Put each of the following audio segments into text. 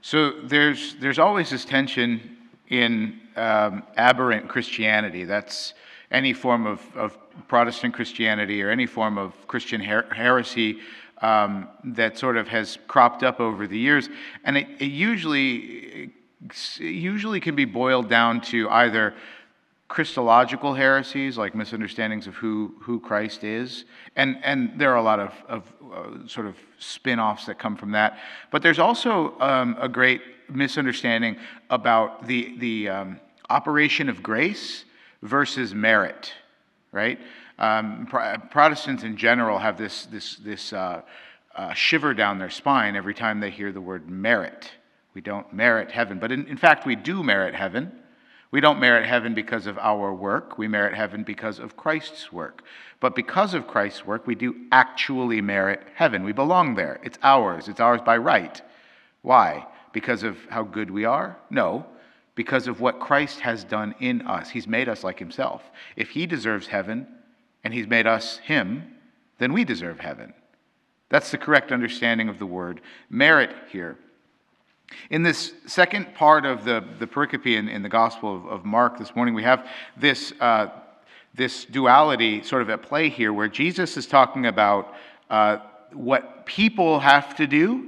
So there's always this tension in aberrant Christianity. That's any form of Protestant Christianity or any form of Christian heresy that sort of has cropped up over the years, and it usually can be boiled down to either Christological heresies, like misunderstandings of who Christ is, and there are a lot of sort of spin-offs that come from that. But there's also a great misunderstanding about the operation of grace versus merit, right? Protestants in general have this shiver down their spine every time they hear the word merit. We don't merit heaven, but in fact we do merit heaven. We don't merit heaven because of our work. We merit heaven because of Christ's work. But because of Christ's work, we do actually merit heaven. We belong there. It's ours. It's ours by right. Why? Because of how good we are? No. Because of what Christ has done in us. He's made us like himself. If he deserves heaven and he's made us him, then we deserve heaven. That's the correct understanding of the word merit here. In this second part of the pericope in the Gospel of Mark this morning, we have this duality sort of at play here, where Jesus is talking about what people have to do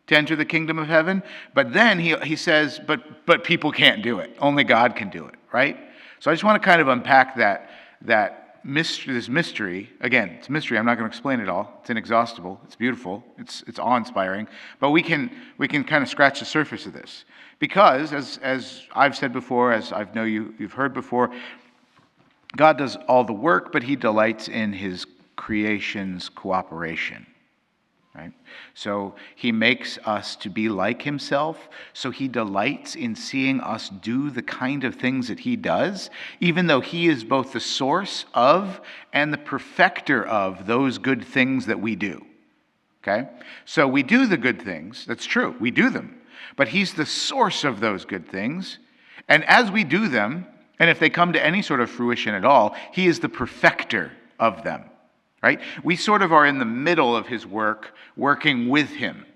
to enter the kingdom of heaven, but then he says, but people can't do it. Only God can do it, right? So I just want to kind of unpack that mystery, this mystery. Again, it's a mystery. I'm not going to explain it all. It's inexhaustible. It's beautiful. It's awe-inspiring. But we can kind of scratch the surface of this, because as I've said before, as I know you've heard before, God does all the work, but he delights in his creation's cooperation. Right? So he makes us to be like himself, so he delights in seeing us do the kind of things that he does, even though he is both the source of and the perfecter of those good things that we do. Okay? So we do the good things, that's true, we do them, but he's the source of those good things, and as we do them, and if they come to any sort of fruition at all, he is the perfecter of them. Right? We sort of are in the middle of his work, working with him.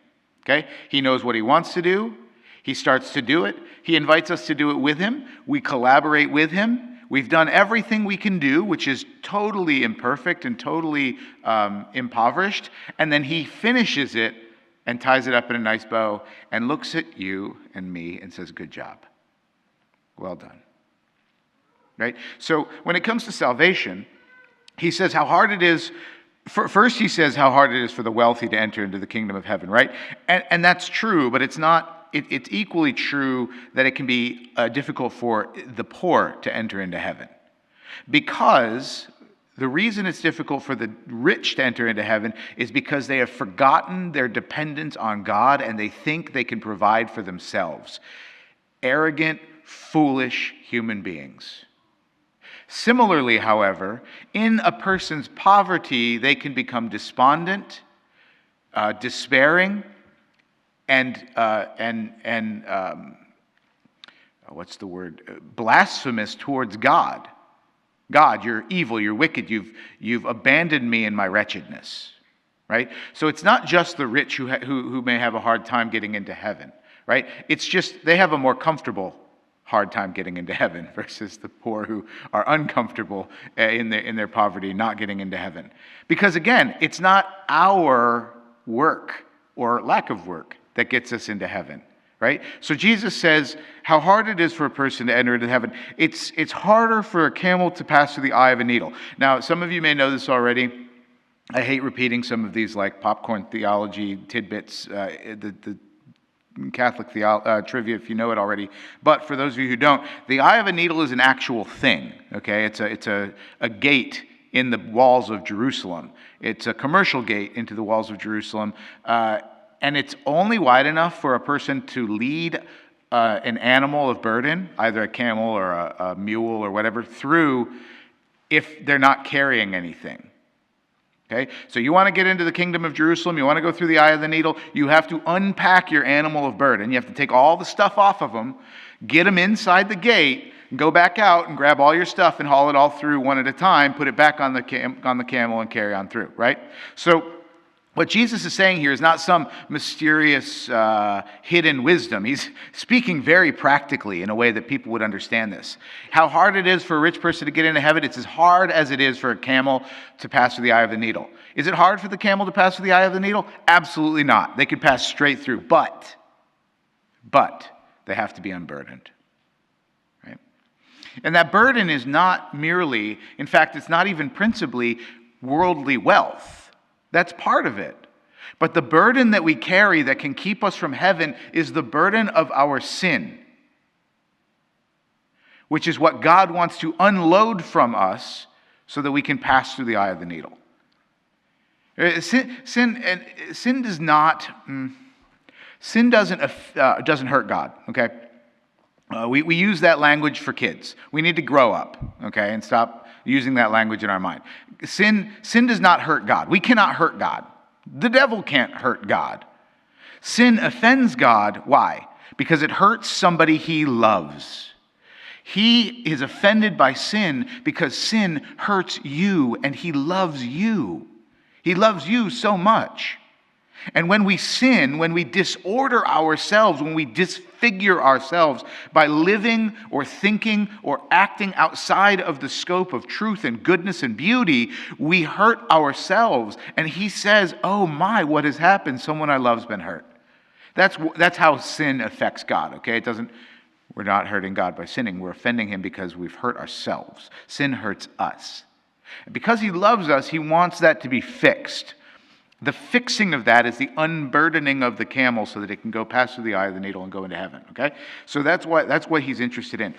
Okay? He knows what he wants to do. He starts to do it. He invites us to do it with him. We collaborate with him. We've done everything we can do, which is totally imperfect and totally impoverished. And then he finishes it and ties it up in a nice bow and looks at you and me and says, "Good job. Well done." Right? So when it comes to salvation, he says how hard it is. First, he says how hard it is for the wealthy to enter into the kingdom of heaven, right? And that's true, but it's not. It's equally true that it can be difficult for the poor to enter into heaven, because the reason it's difficult for the rich to enter into heaven is because they have forgotten their dependence on God and they think they can provide for themselves. Arrogant, foolish human beings. Similarly, however, in a person's poverty, they can become despondent, despairing, and what's the word? Blasphemous towards God. God, you're evil, you're wicked, you've abandoned me in my wretchedness. Right? So it's not just the rich who may have a hard time getting into heaven. Right? It's just they have a more comfortable hard time getting into heaven versus the poor who are uncomfortable in their poverty, not getting into heaven. Because again, it's not our work or lack of work that gets us into heaven, right? So Jesus says how hard it is for a person to enter into heaven. It's harder for a camel to pass through the eye of a needle. Now, some of you may know this already. I hate repeating some of these like popcorn theology tidbits, the Catholic trivia if you know it already, but for those of you who don't, the eye of a needle is an actual thing. Okay, it's a gate in the walls of Jerusalem. It's a commercial gate into the walls of Jerusalem, and it's only wide enough for a person to lead an animal of burden, either a camel or a mule or whatever, through if they're not carrying anything. Okay, so you want to get into the kingdom of Jerusalem, you want to go through the eye of the needle, you have to unpack your animal of burden. You have to take all the stuff off of them, get them inside the gate, go back out and grab all your stuff and haul it all through one at a time, put it back on the camel and carry on through, right? So What Jesus is saying here is not some mysterious hidden wisdom. He's speaking very practically in a way that people would understand this. How hard it is for a rich person to get into heaven, it's as hard as it is for a camel to pass through the eye of the needle. Is it hard for the camel to pass through the eye of the needle? Absolutely not. They could pass straight through, but they have to be unburdened. Right? And that burden is not merely, in fact, it's not even principally worldly wealth. That's part of it. But the burden that we carry that can keep us from heaven is the burden of our sin, which is what God wants to unload from us so that we can pass through the eye of the needle. Sin doesn't hurt God, okay? We use that language for kids. We need to grow up, okay, and stop using that language in our mind. Sin does not hurt God. We cannot hurt God. The devil can't hurt God. Sin offends God. Why? Because it hurts somebody he loves. He is offended by sin because sin hurts you, and he loves you. He loves you so much. And when we sin, when we disorder ourselves, when we disfigure ourselves by living or thinking or acting outside of the scope of truth and goodness and beauty, we hurt ourselves. And he says, oh my, what has happened? Someone I love's been hurt. That's how sin affects God, okay? We're not hurting God by sinning. We're offending him because we've hurt ourselves. Sin hurts us. And because he loves us, he wants that to be fixed. The fixing of that is the unburdening of the camel so that it can go past through the eye of the needle and go into heaven, okay? So that's what he's interested in.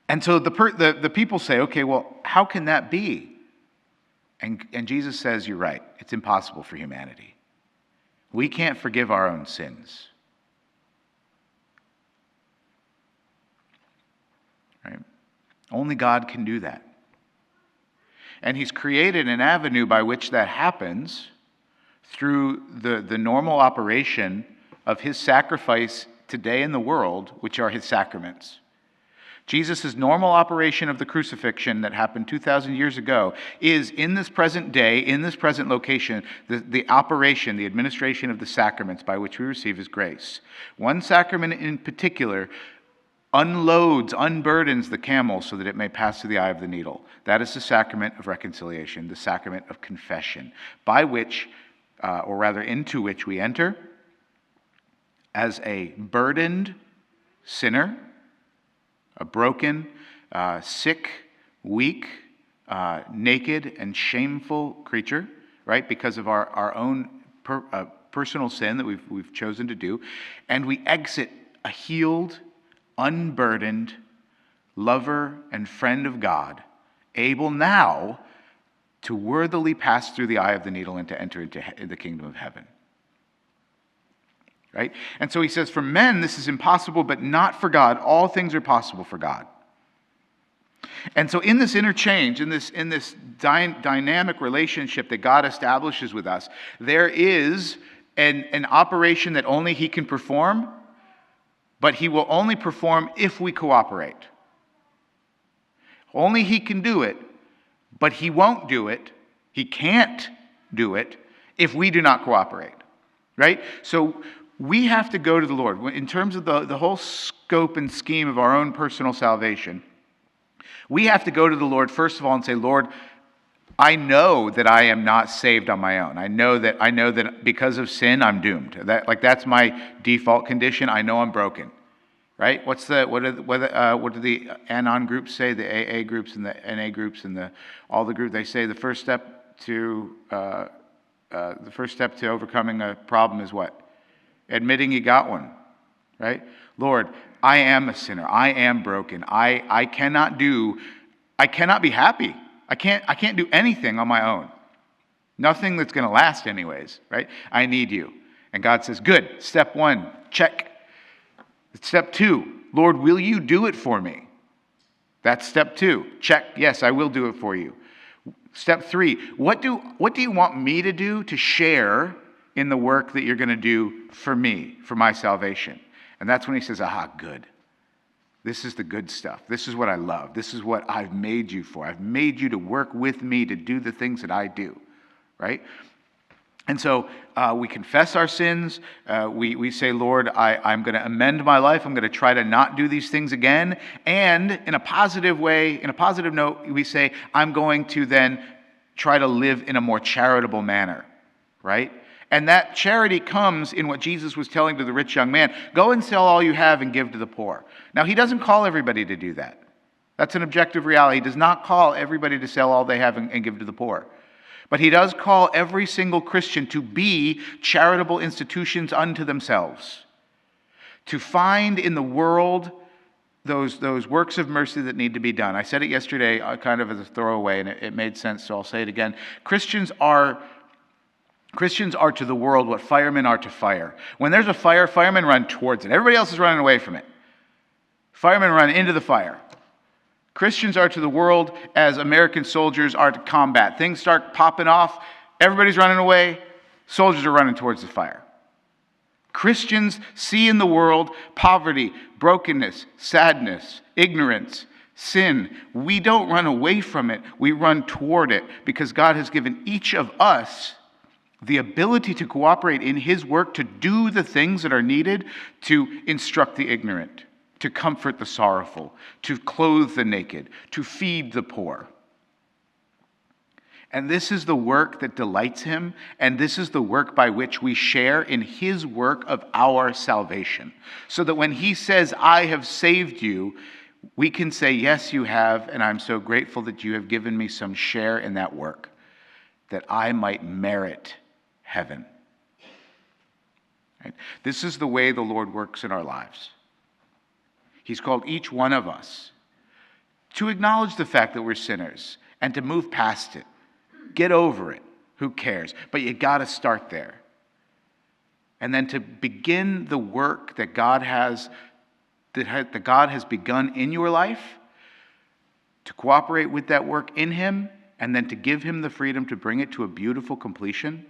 And so the people say, okay, well, how can that be? And Jesus says, you're right. It's impossible for humanity. We can't forgive our own sins. Right? Only God can do that. And he's created an avenue by which that happens through the normal operation of his sacrifice today in the world, which are his sacraments. Jesus' normal operation of the crucifixion that happened 2,000 years ago is in this present day, in this present location, the operation, the administration of the sacraments by which we receive his grace. One sacrament in particular unburdens the camel so that it may pass through the eye of the needle. That is the sacrament of reconciliation, the sacrament of confession, by which, or rather into which we enter as a burdened sinner, a broken, sick, weak, naked, and shameful creature, right? Because of our own personal sin that we've chosen to do. And we exit a healed, unburdened lover and friend of God, able now to worthily pass through the eye of the needle and to enter into the kingdom of heaven. Right? And so he says, for men this is impossible, but not for God. All things are possible for God. And so in this interchange, in this dynamic relationship that God establishes with us, there is an operation that only he can perform, but he will only perform if we cooperate. Only he can do it, but he won't do it. He can't do it if we do not cooperate. Right? So we have to go to the Lord. In terms of the whole scope and scheme of our own personal salvation, we have to go to the Lord first of all and say, Lord, I know that I am not saved on my own. I know that because of sin, I'm doomed. That's my default condition. I know I'm broken. Right? What do the Anon groups say? The AA groups and the NA groups and all the groups, they say the first step to overcoming a problem is what? Admitting you got one. Right? Lord, I am a sinner. I am broken. I cannot be happy. I can't do anything on my own. Nothing that's going to last anyways, right? I need you. And God says, good. Step 1, check. Step 2, Lord, will you do it for me? That's step 2. Check. Yes, I will do it for you. Step 3, what do you want me to do to share in the work that you're going to do for me, for my salvation? And that's when he says, aha, good. This is the good stuff. This is what I love. This is what I've made you for. I've made you to work with me to do the things that I do, right? And so we confess our sins. We say, Lord, I'm going to amend my life. I'm going to try to not do these things again. And in a positive way, in a positive note, we say, I'm going to then try to live in a more charitable manner, right? And that charity comes in what Jesus was telling to the rich young man. Go and sell all you have and give to the poor. Now, he doesn't call everybody to do that. That's an objective reality. He does not call everybody to sell all they have and give to the poor. But he does call every single Christian to be charitable institutions unto themselves, to find in the world those works of mercy that need to be done. I said it yesterday kind of as a throwaway, and it made sense, so I'll say it again. Christians are to the world what firemen are to fire. When there's a fire, firemen run towards it. Everybody else is running away from it. Firemen run into the fire. Christians are to the world as American soldiers are to combat. Things start popping off, everybody's running away, soldiers are running towards the fire. Christians see in the world poverty, brokenness, sadness, ignorance, sin. We don't run away from it, we run toward it because God has given each of us the ability to cooperate in His work to do the things that are needed to instruct the ignorant, to comfort the sorrowful, to clothe the naked, to feed the poor. And this is the work that delights Him, and this is the work by which we share in His work of our salvation. So that when He says, I have saved you, we can say, yes, you have, and I'm so grateful that you have given me some share in that work, that I might merit heaven. Right? This is the way the Lord works in our lives. He's called each one of us to acknowledge the fact that we're sinners and to move past it. Get over it. Who cares? But you got to start there. And then to begin the work that God has begun in your life, to cooperate with that work in Him, and then to give Him the freedom to bring it to a beautiful completion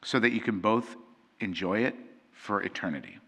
so that you can both enjoy it for eternity.